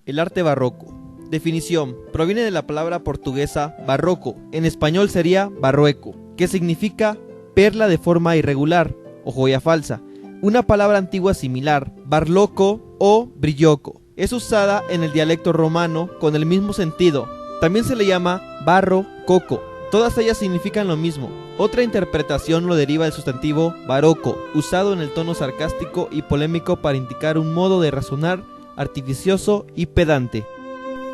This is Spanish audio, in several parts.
El arte barroco. Definición: proviene de la palabra portuguesa barroco, en español sería barroeco, que significa perla de forma irregular o joya falsa. Una palabra antigua similar, barloco o brilloco, es usada en el dialecto romano con el mismo sentido. También se le llama barro coco. Todas ellas significan lo mismo. Otra interpretación lo deriva del sustantivo baroco, usado en el tono sarcástico y polémico para indicar un modo de razonar artificioso y pedante.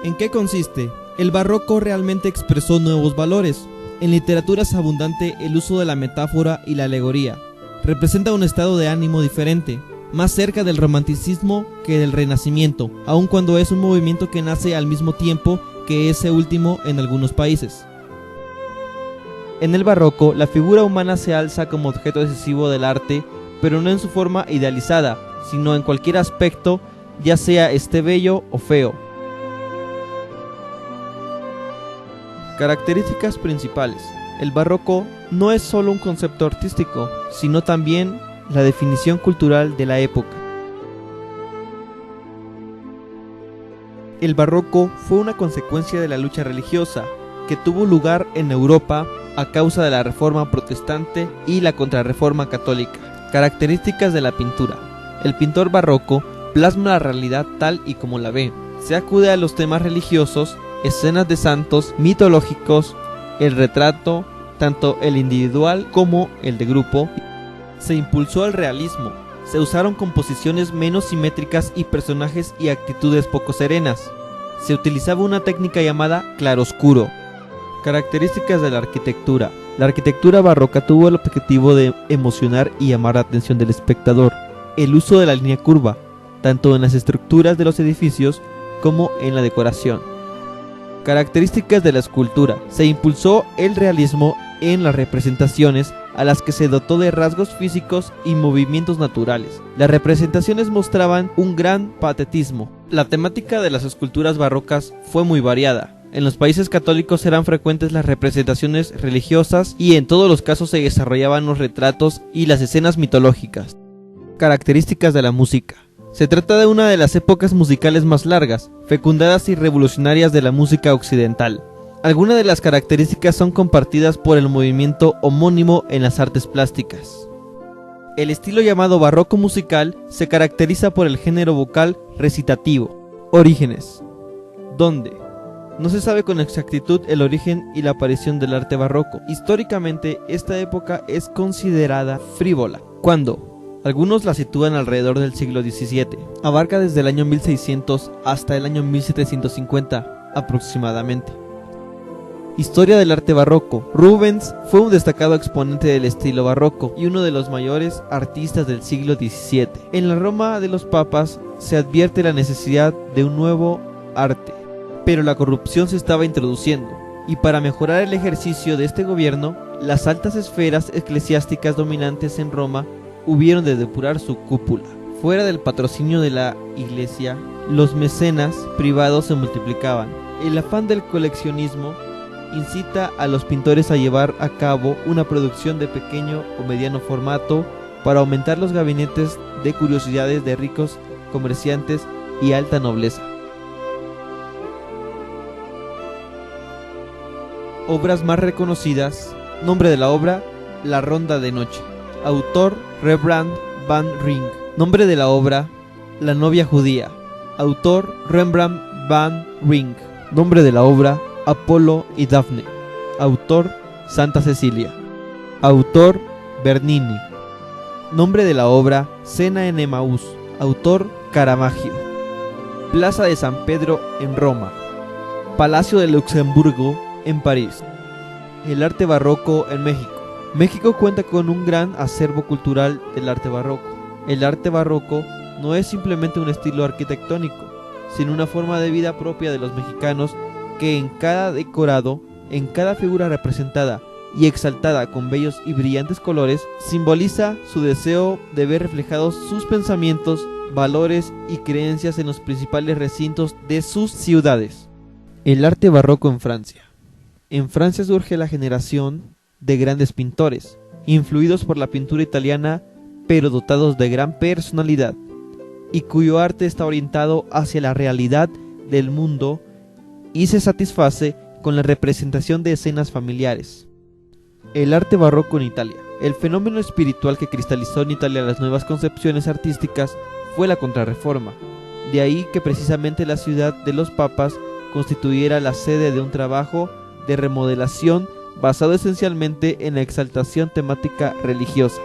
¿En qué consiste? El barroco realmente expresó nuevos valores. En literatura es abundante el uso de la metáfora y la alegoría. Representa un estado de ánimo diferente, más cerca del romanticismo que del renacimiento, aun cuando es un movimiento que nace al mismo tiempo que ese último en algunos países. En el barroco, la figura humana se alza como objeto decisivo del arte, pero no en su forma idealizada, sino en cualquier aspecto, ya sea esté bello o feo. Características principales. El barroco no es solo un concepto artístico, sino también la definición cultural de la época. El barroco fue una consecuencia de la lucha religiosa que tuvo lugar en Europa a causa de la Reforma Protestante y la Contrarreforma Católica. Características de la pintura. El pintor barroco plasma la realidad tal y como la ve. Se acude a los temas religiosos, escenas de santos, mitológicos, el retrato, tanto el individual como el de grupo. Se impulsó el realismo. Se usaron composiciones menos simétricas y personajes y actitudes poco serenas. Se utilizaba una técnica llamada claroscuro. Características de la arquitectura. La arquitectura barroca tuvo el objetivo de emocionar y llamar la atención del espectador. El uso de la línea curva, tanto en las estructuras de los edificios como en la decoración. Características de la escultura. Se impulsó el realismo en las representaciones, a las que se dotó de rasgos físicos y movimientos naturales. Las representaciones mostraban un gran patetismo. La temática de las esculturas barrocas fue muy variada. En los países católicos eran frecuentes las representaciones religiosas y en todos los casos se desarrollaban los retratos y las escenas mitológicas. Características de la música. Se trata de una de las épocas musicales más largas, fecundadas y revolucionarias de la música occidental. Algunas de las características son compartidas por el movimiento homónimo en las artes plásticas. El estilo llamado barroco musical se caracteriza por el género vocal recitativo. Orígenes. ¿Dónde? No se sabe con exactitud el origen y la aparición del arte barroco. Históricamente, esta época es considerada frívola. ¿Cuándo? Algunos la sitúan alrededor del siglo XVII. Abarca desde el año 1600 hasta el año 1750 aproximadamente. Historia del arte barroco. Rubens fue un destacado exponente del estilo barroco y uno de los mayores artistas del siglo XVII. En la Roma de los papas se advierte la necesidad de un nuevo arte, pero la corrupción se estaba introduciendo, y para mejorar el ejercicio de este gobierno, las altas esferas eclesiásticas dominantes en Roma hubieron de depurar su cúpula. Fuera del patrocinio de la iglesia, los mecenas privados se multiplicaban. El afán del coleccionismo incita a los pintores a llevar a cabo una producción de pequeño o mediano formato para aumentar los gabinetes de curiosidades de ricos comerciantes y alta nobleza. Obras más reconocidas. Nombre de la obra: La Ronda de Noche. Autor: Rembrandt van Rijn. Nombre de la obra: La Novia Judía. Autor: Rembrandt van Rijn. Nombre de la obra: Apolo y Dafne. Autor: Santa Cecilia. Autor: Bernini. Nombre de la obra: Cena en Emaús. Autor: Caravaggio. Plaza de San Pedro en Roma. Palacio de Luxemburgo en París. El arte barroco en México. México cuenta con un gran acervo cultural del arte barroco. El arte barroco no es simplemente un estilo arquitectónico, sino una forma de vida propia de los mexicanos que en cada decorado, en cada figura representada y exaltada con bellos y brillantes colores, simboliza su deseo de ver reflejados sus pensamientos, valores y creencias en los principales recintos de sus ciudades. El arte barroco en Francia. En Francia surge la generación de grandes pintores, influidos por la pintura italiana, pero dotados de gran personalidad, y cuyo arte está orientado hacia la realidad del mundo y se satisface con la representación de escenas familiares. El arte barroco en Italia. El fenómeno espiritual que cristalizó en Italia las nuevas concepciones artísticas fue la Contrarreforma. De ahí que precisamente la ciudad de los papas constituyera la sede de un trabajo de remodelación basado esencialmente en la exaltación temática religiosa.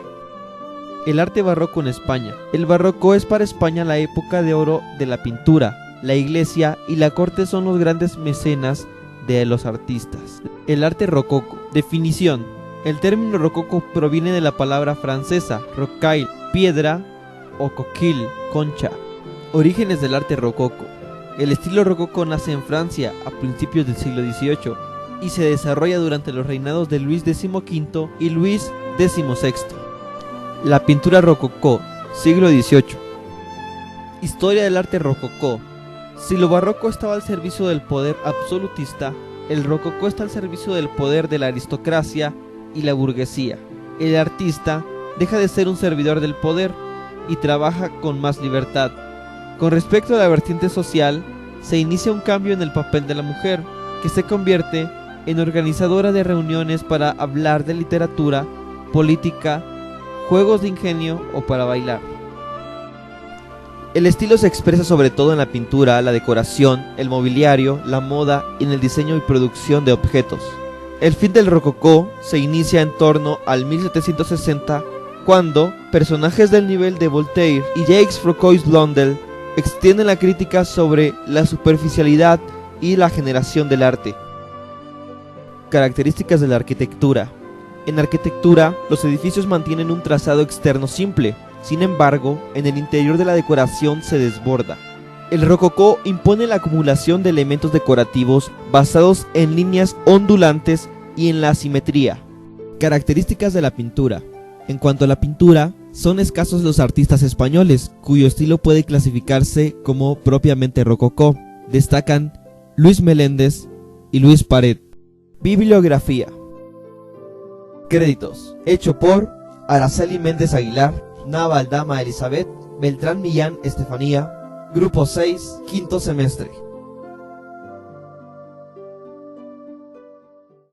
El arte barroco en España. El barroco es para España la época de oro de la pintura. La iglesia y la corte son los grandes mecenas de los artistas. El arte rococo. Definición. El término rococo proviene de la palabra francesa rocaille, piedra, o coquille, concha. Orígenes del arte rococo. El estilo rococo nace en Francia a principios del siglo XVIII y se desarrolla durante los reinados de Luis XV y Luis XVI. La pintura rococó, siglo XVIII. Historia del arte rococó. Si lo barroco estaba al servicio del poder absolutista, el rococó está al servicio del poder de la aristocracia y la burguesía. El artista deja de ser un servidor del poder y trabaja con más libertad. Con respecto a la vertiente social, se inicia un cambio en el papel de la mujer, que se convierte en organizadora de reuniones para hablar de literatura, política, juegos de ingenio o para bailar. El estilo se expresa sobre todo en la pintura, la decoración, el mobiliario, la moda y en el diseño y producción de objetos. El fin del rococó se inicia en torno al 1760, cuando personajes del nivel de Voltaire y Jacques Foucault Blondel extienden la crítica sobre la superficialidad y la generación del arte. Características de la arquitectura. En arquitectura, los edificios mantienen un trazado externo simple, sin embargo, en el interior de la decoración se desborda. El rococó impone la acumulación de elementos decorativos basados en líneas ondulantes y en la asimetría. Características de la pintura. En cuanto a la pintura, son escasos los artistas españoles, cuyo estilo puede clasificarse como propiamente rococó. Destacan Luis Meléndez y Luis Paret. Bibliografía. Créditos. Hecho por Araceli Méndez Aguilar, Nava Aldama Elizabeth, Beltrán Millán Estefanía, Grupo 6, quinto semestre.